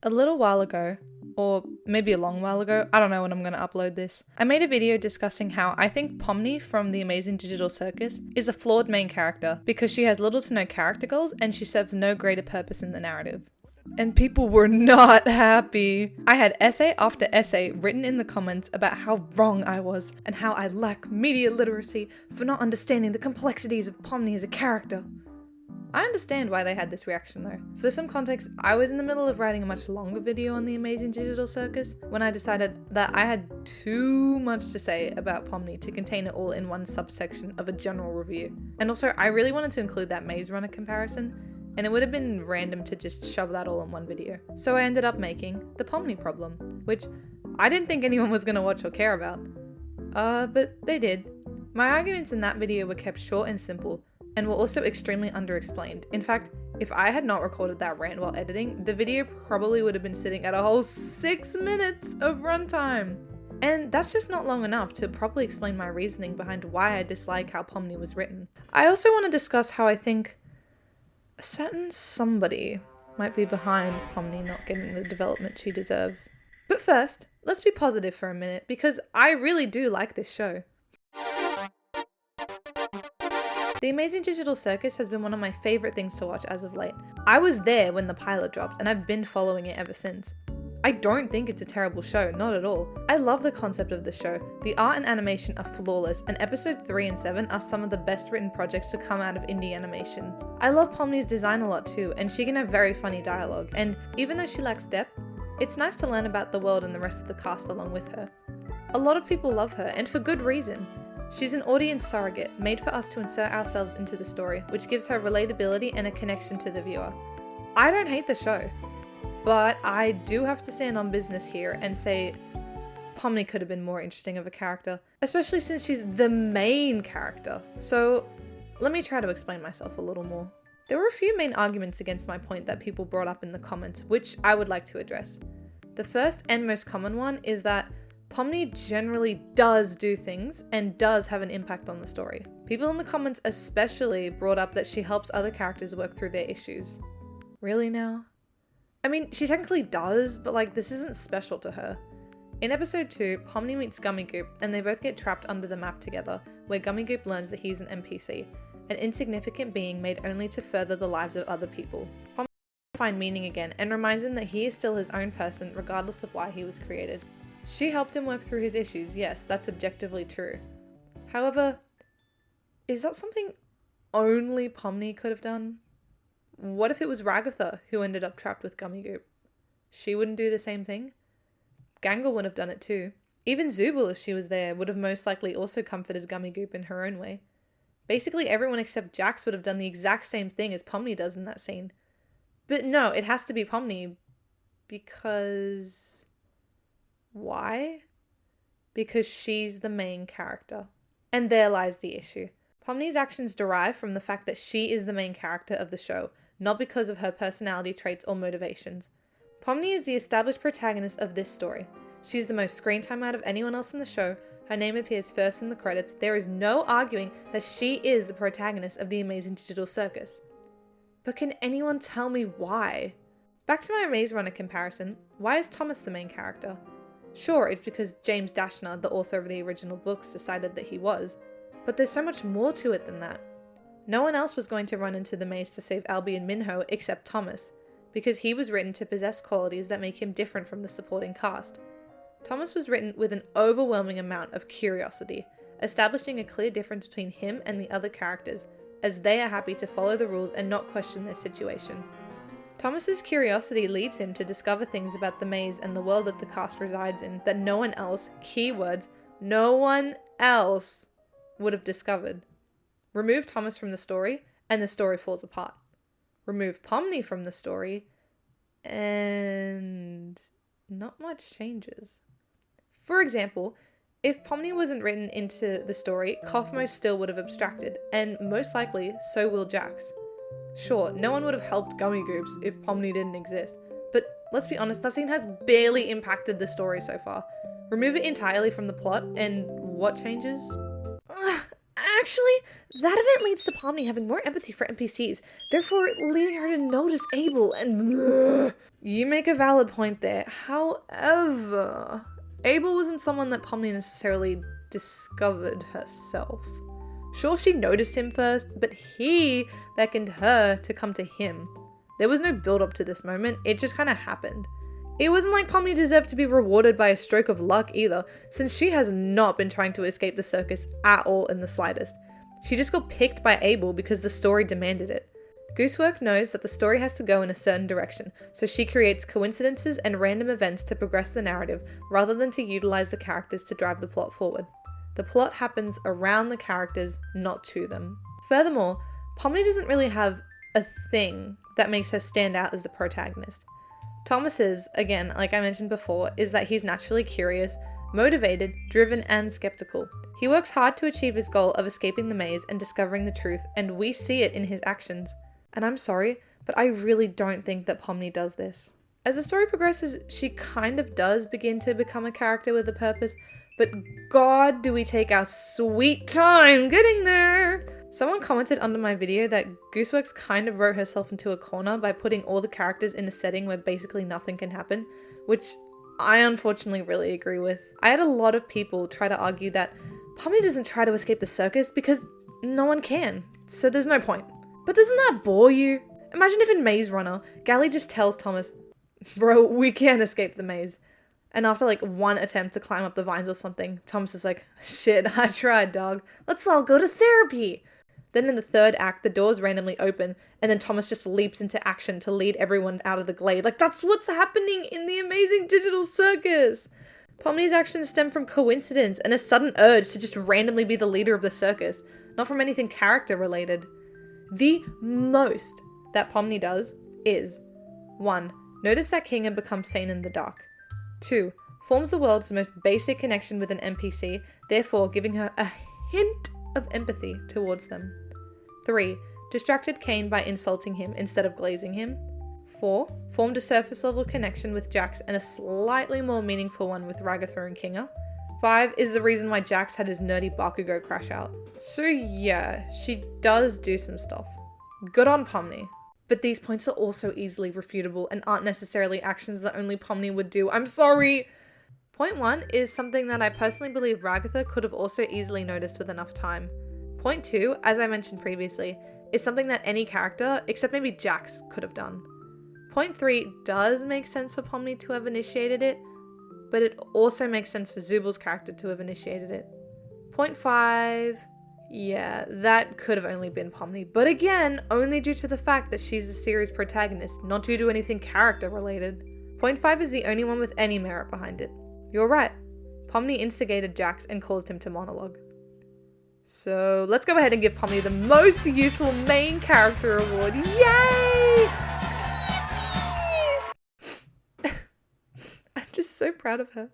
A little while ago, or maybe a long while ago, I don't know when I'm going to upload this, I made a video discussing how I think Pomni from The Amazing Digital Circus is a flawed main character because she has little to no character goals and she serves no greater purpose in the narrative. And people were not happy. I had essay after essay written in the comments about how wrong I was and how I lack media literacy for not understanding the complexities of Pomni as a character. I understand why they had this reaction though. For some context, I was in the middle of writing a much longer video on the Amazing Digital Circus when I decided that I had too much to say about Pomni to contain it all in one subsection of a general review. And also, I really wanted to include that Maze Runner comparison, and it would have been random to just shove that all in one video. So I ended up making the Pomni problem, which I didn't think anyone was going to watch or care about. But they did. My arguments in that video were kept short and simple, and were also extremely underexplained. In fact, if I had not recorded that rant while editing, the video probably would have been sitting at a whole 6 minutes of runtime. And that's just not long enough to properly explain my reasoning behind why I dislike how Pomni was written. I also want to discuss how I think a certain somebody might be behind Pomni not getting the development she deserves. But first, let's be positive for a minute, because I really do like this show. The Amazing Digital Circus has been one of my favourite things to watch as of late. I was there when the pilot dropped and I've been following it ever since. I don't think it's a terrible show, not at all. I love the concept of the show. The art and animation are flawless, and episode 3 and 7 are some of the best written projects to come out of indie animation. I love Pomni's design a lot too, and she can have very funny dialogue, and even though she lacks depth, it's nice to learn about the world and the rest of the cast along with her. A lot of people love her, and for good reason. She's an audience surrogate, made for us to insert ourselves into the story, which gives her relatability and a connection to the viewer. I don't hate the show, but I do have to stand on business here and say Pomni could have been more interesting of a character, especially since she's the main character. So let me try to explain myself a little more. There were a few main arguments against my point that people brought up in the comments, which I would like to address. The first and most common one is that Pomni generally does do things and does have an impact on the story. People in the comments especially brought up that she helps other characters work through their issues. Really now? I mean, she technically does, but this isn't special to her. In episode 2, Pomni meets Gummy Goop and they both get trapped under the map together, where Gummy Goop learns that he's an NPC, an insignificant being made only to further the lives of other people. Pomni finds meaning again and reminds him that he is still his own person regardless of why he was created. She helped him work through his issues, yes, that's objectively true. However, is that something only Pomni could have done? What if it was Ragatha who ended up trapped with Gummy Goop? She wouldn't do the same thing? Gangle would have done it too. Even Zooble, if she was there, would have most likely also comforted Gummy Goop in her own way. Basically everyone except Jax would have done the exact same thing as Pomni does in that scene. But no, it has to be Pomni because... Why? Because she's the main character. And there lies the issue. Pomni's actions derive from the fact that she is the main character of the show, not because of her personality traits or motivations. Pomni is the established protagonist of this story. She's the most screen time out of anyone else in the show. Her name appears first in the credits. There is no arguing that she is the protagonist of the Amazing Digital Circus. But can anyone tell me why? Back to my Maze Runner comparison, why is Thomas the main character? Sure, it's because James Dashner, the author of the original books, decided that he was, but there's so much more to it than that. No one else was going to run into the maze to save Albie and Minho except Thomas, because he was written to possess qualities that make him different from the supporting cast. Thomas was written with an overwhelming amount of curiosity, establishing a clear difference between him and the other characters, as they are happy to follow the rules and not question their situation. Thomas's curiosity leads him to discover things about the maze and the world that the cast resides in that no one else, keywords, no one else, would have discovered. Remove Thomas from the story, and the story falls apart. Remove Pomni from the story, and not much changes. For example, if Pomni wasn't written into the story, Kaufmo still would have abstracted, and most likely, so will Jax. Sure, no one would have helped Gummy Goops if Pomni didn't exist, but let's be honest, that scene has barely impacted the story so far. Remove it entirely from the plot, and what changes? actually, that event leads to Pomni having more empathy for NPCs, therefore leading her to notice Abel and you make a valid point there. However, Abel wasn't someone that Pomni necessarily discovered herself. Sure, she noticed him first, but he beckoned her to come to him. There was no build up to this moment, it just kind of happened. It wasn't like Pomni deserved to be rewarded by a stroke of luck either, since she has not been trying to escape the circus at all in the slightest. She just got picked by Abel because the story demanded it. Goosework knows that the story has to go in a certain direction, so she creates coincidences and random events to progress the narrative rather than to utilize the characters to drive the plot forward. The plot happens around the characters, not to them. Furthermore, Pomni doesn't really have a thing that makes her stand out as the protagonist. Thomas's, again, like I mentioned before, is that he's naturally curious, motivated, driven, and skeptical. He works hard to achieve his goal of escaping the maze and discovering the truth, and we see it in his actions. And I'm sorry, but I really don't think that Pomni does this. As the story progresses, she kind of does begin to become a character with a purpose, but God, do we take our sweet time getting there! Someone commented under my video that Gooseworks kind of wrote herself into a corner by putting all the characters in a setting where basically nothing can happen, which I unfortunately really agree with. I had a lot of people try to argue that Pomni doesn't try to escape the circus because no one can, so there's no point. But doesn't that bore you? Imagine if in Maze Runner, Gally just tells Thomas, bro, we can't escape the maze. And after like one attempt to climb up the vines or something, Thomas is like, shit, I tried, dog. Let's all go to therapy. Then in the third act, the doors randomly open, and then Thomas just leaps into action to lead everyone out of the glade. Like, that's what's happening in the Amazing Digital Circus! Pomni's actions stem from coincidence and a sudden urge to just randomly be the leader of the circus, not from anything character related. The most that Pomni does is 1. Notice that King and become sane in the dark. 2. Forms the world's most basic connection with an NPC, therefore giving her a hint of empathy towards them. 3. Distracted Kane by insulting him instead of glazing him. 4. Formed a surface level connection with Jax and a slightly more meaningful one with Ragatha and Kinga. 5 is the reason why Jax had his nerdy Bakugo crash out. So yeah, she does do some stuff. Good on Pomni. But these points are also easily refutable and aren't necessarily actions that only Pomni would do. I'm sorry! Point 1 is something that I personally believe Ragatha could have also easily noticed with enough time. Point 2, as I mentioned previously, is something that any character, except maybe Jax, could have done. Point 3 does make sense for Pomni to have initiated it, but it also makes sense for Zoobil's character to have initiated it. Point 5, yeah, that could have only been Pomni, but again, only due to the fact that she's the series protagonist, not due to anything character related. Point 5 is the only one with any merit behind it. You're right, Pomni instigated Jax and caused him to monologue. So let's go ahead and give Pomni the most useful main character award. Yay! I'm just so proud of her.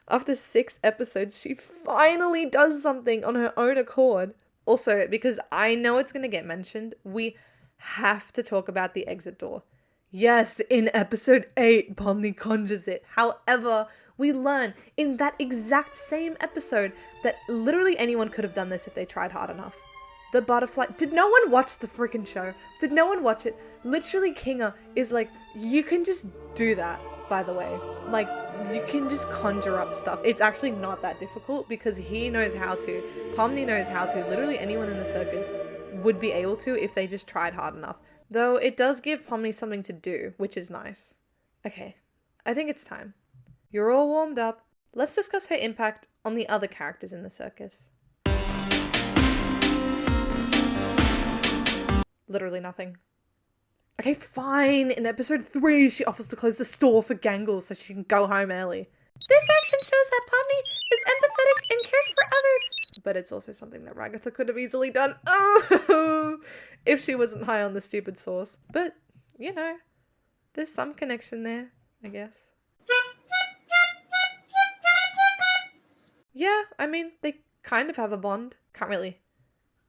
After 6 episodes, she finally does something on her own accord. Also, because I know it's going to get mentioned, we have to talk about the exit door. Yes, in episode 8, Pomni conjures it. However, we learn in that exact same episode that literally anyone could have done this if they tried hard enough. The butterfly. Did no one watch the freaking show? Did no one watch it? Literally, Kinga is like, you can just do that, by the way. Like, you can just conjure up stuff. It's actually not that difficult because he knows how to. Pomni knows how to. Literally anyone in the circus would be able to if they just tried hard enough. Though it does give Pomni something to do, which is nice. Okay, I think it's time. You're all warmed up. Let's discuss her impact on the other characters in the circus. Literally nothing. Okay, fine. In episode 3, she offers to close the store for Gangle so she can go home early. This action shows that Pomni is empathetic and cares for others. But it's also something that Ragatha could have easily done. Oh, if she wasn't high on the stupid sauce. But, you know, there's some connection there, I guess. Yeah, I mean, they kind of have a bond. Can't really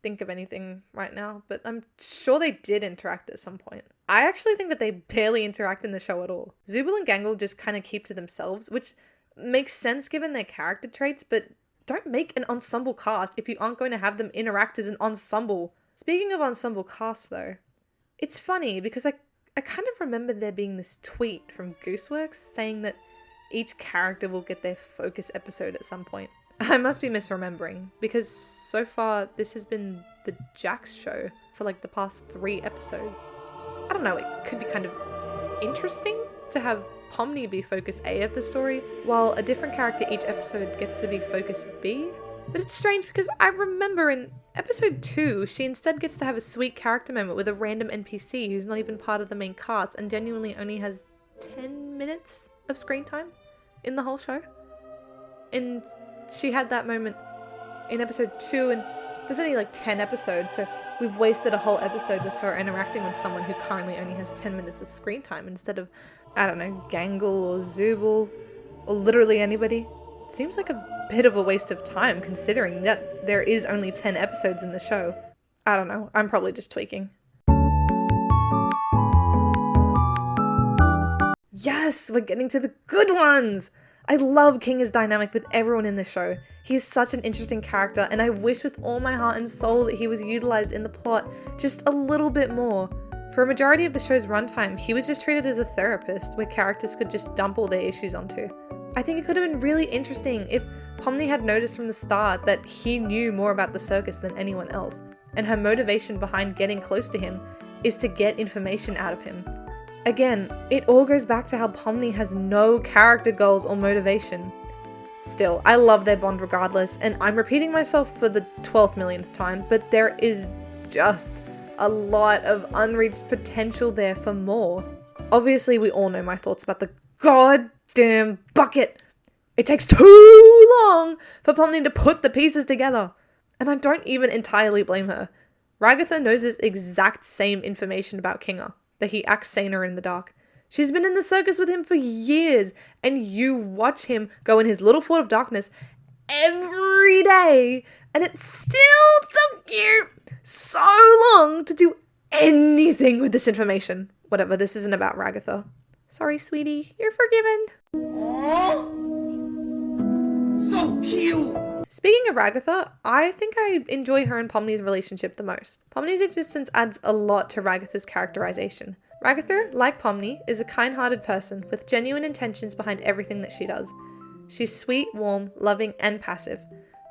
think of anything right now, but I'm sure they did interact at some point. I actually think that they barely interact in the show at all. Zoobil and Gangle just kind of keep to themselves, which makes sense given their character traits, but don't make an ensemble cast if you aren't going to have them interact as an ensemble. Speaking of ensemble cast though, it's funny because I kind of remember there being this tweet from Gooseworks saying that each character will get their focus episode at some point. I must be misremembering because so far this has been the Jax show for like the past 3 episodes. I don't know, it could be kind of interesting to have Pomni be focus A of the story, while a different character each episode gets to be focus B. But it's strange because I remember in episode 2, she instead gets to have a sweet character moment with a random NPC who's not even part of the main cast and genuinely only has 10 minutes of screen time in the whole show. And she had that moment in episode 2, and there's only like 10 episodes, so we've wasted a whole episode with her interacting with someone who currently only has 10 minutes of screen time instead of, I don't know, Gangle or Zooble or literally anybody. Seems like a bit of a waste of time considering that there is only 10 episodes in the show. I don't know, I'm probably just tweaking. Yes, we're getting to the good ones! I love Kinga's dynamic with everyone in the show. He's such an interesting character, and I wish with all my heart and soul that he was utilized in the plot just a little bit more. For a majority of the show's runtime, he was just treated as a therapist where characters could just dump all their issues onto. I think it could have been really interesting if Pomni had noticed from the start that he knew more about the circus than anyone else, and her motivation behind getting close to him is to get information out of him. Again, it all goes back to how Pomni has no character goals or motivation. Still, I love their bond regardless, and I'm repeating myself for the 12th millionth time, but there is just a lot of unreached potential there for more. Obviously, we all know my thoughts about the goddamn bucket. It takes too long for Pomni to put the pieces together, and I don't even entirely blame her. Ragatha knows this exact same information about Kinga, that he acts saner in the dark. She's been in the circus with him for years, and you watch him go in his little fort of darkness every day, and it still took you so long to do anything with this information. Whatever, this isn't about Ragatha. Sorry, sweetie, you're forgiven. Aww. So cute! Speaking of Ragatha, I think I enjoy her and Pomni's relationship the most. Pomni's existence adds a lot to Ragatha's characterization. Ragatha, like Pomni, is a kind-hearted person with genuine intentions behind everything that she does. She's sweet, warm, loving, and passive.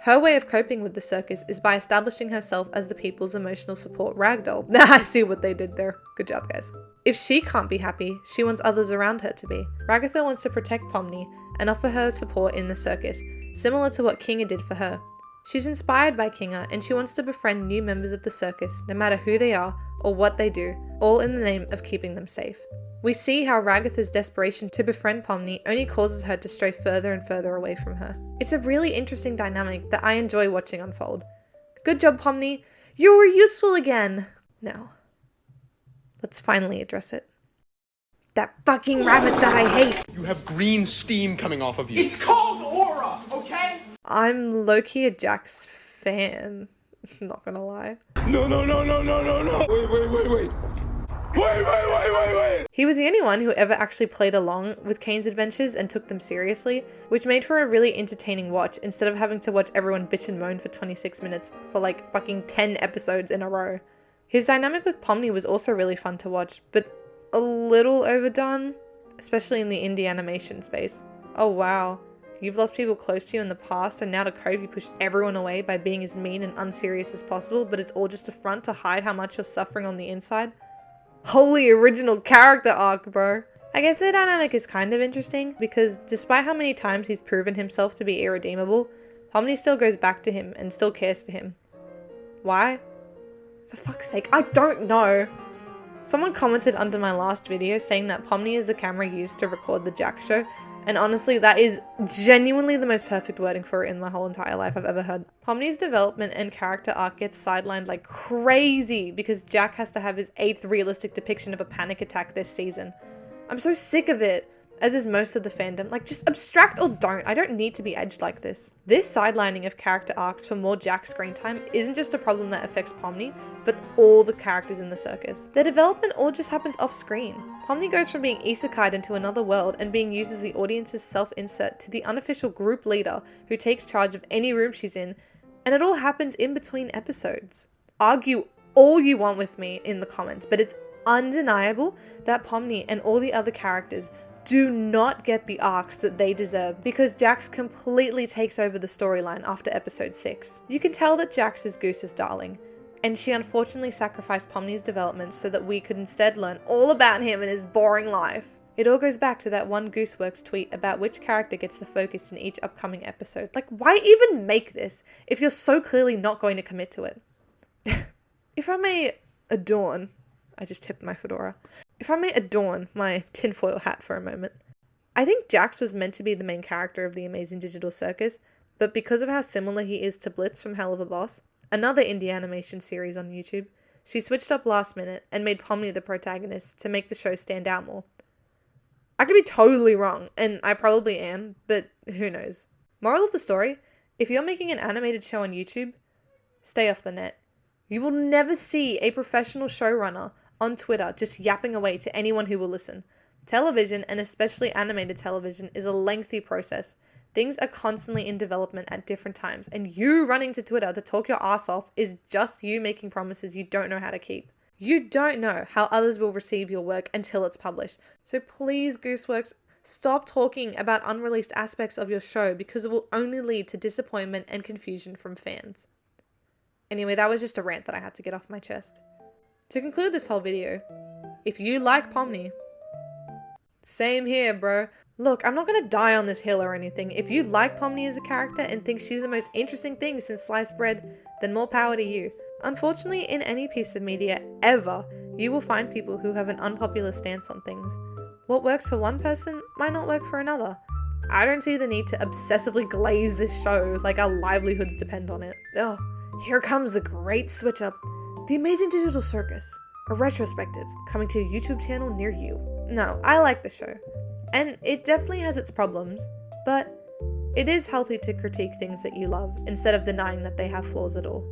Her way of coping with the circus is by establishing herself as the people's emotional support ragdoll. I see what they did there. Good job, guys. If she can't be happy, she wants others around her to be. Ragatha wants to protect Pomni and offer her support in the circus, similar to what Kinga did for her. She's inspired by Kinga, and she wants to befriend new members of the circus, no matter who they are or what they do, all in the name of keeping them safe. We see how Ragatha's desperation to befriend Pomni only causes her to stray further and further away from her. It's a really interesting dynamic that I enjoy watching unfold. Good job, Pomni! You were useful again! Now, let's finally address it. That fucking rabbit that I hate! You have green steam coming off of you. It's called aura, okay? I'm low-key a Jax fan. Not gonna lie. No. Wait. Wait. He was the only one who ever actually played along with Kane's adventures and took them seriously, which made for a really entertaining watch instead of having to watch everyone bitch and moan for 26 minutes for like fucking 10 episodes in a row. His dynamic with Pomni was also really fun to watch, but a little overdone, especially in the indie animation space. Oh wow, you've lost people close to you in the past, and now to cope you push everyone away by being as mean and unserious as possible, but it's all just a front to hide how much you're suffering on the inside? Holy original character arc, bro. I guess the dynamic is kind of interesting, because despite how many times he's proven himself to be irredeemable, Pomni still goes back to him and still cares for him. Why? For fuck's sake, I don't know. Someone commented under my last video saying that Pomni is the camera used to record the Jax show, and honestly that is genuinely the most perfect wording for it in my whole entire life I've ever heard. Pomni's development and character arc gets sidelined like crazy because Jack has to have his 8th realistic depiction of a panic attack this season. I'm so sick of it. as is most of the fandom. Like, just abstract or don't. I don't need to be edged like this. This sidelining of character arcs for more Jack screen time isn't just a problem that affects Pomni, but all the characters in the circus. Their development all just happens off screen. Pomni goes from being isekai'd into another world and being used as the audience's self-insert to the unofficial group leader who takes charge of any room she's in, and it all happens in between episodes. Argue all you want with me in the comments, but it's undeniable that Pomni and all the other characters do not get the arcs that they deserve because Jax completely takes over the storyline after episode 6. You can tell that Jax is Goose's darling, and she unfortunately sacrificed Pomni's development so that we could instead learn all about him and his boring life. It all goes back to that one Gooseworks tweet about which character gets the focus in each upcoming episode. Like, why even make this if you're so clearly not going to commit to it? If I may adorn, I just tipped my fedora. If I may adorn my tinfoil hat for a moment, I think Jax was meant to be the main character of the Amazing Digital Circus, but because of how similar he is to Blitz from Hell of a Boss, another indie animation series on YouTube, she switched up last minute and made Pomni the protagonist to make the show stand out more. I could be totally wrong, and I probably am, but who knows. Moral of the story, if you're making an animated show on YouTube, stay off the net. You will never see a professional showrunner on Twitter just yapping away to anyone who will listen. Television, and especially animated television, is a lengthy process. Things are constantly in development at different times, and you running to Twitter to talk your ass off is just you making promises you don't know how to keep. You don't know how others will receive your work until it's published. So please, Gooseworks, stop talking about unreleased aspects of your show because it will only lead to disappointment and confusion from fans. Anyway, that was just a rant that I had to get off my chest. To conclude this whole video, if you like Pomni, same here, bro. Look, I'm not gonna die on this hill or anything. If you like Pomni as a character and think she's the most interesting thing since sliced bread, then more power to you. Unfortunately, in any piece of media ever, you will find people who have an unpopular stance on things. What works for one person might not work for another. I don't see the need to obsessively glaze this show like our livelihoods depend on it. Ugh. Here comes the great switch up. The Amazing Digital Circus, a retrospective coming to a YouTube channel near you. No, I like the show, and it definitely has its problems, but it is healthy to critique things that you love instead of denying that they have flaws at all.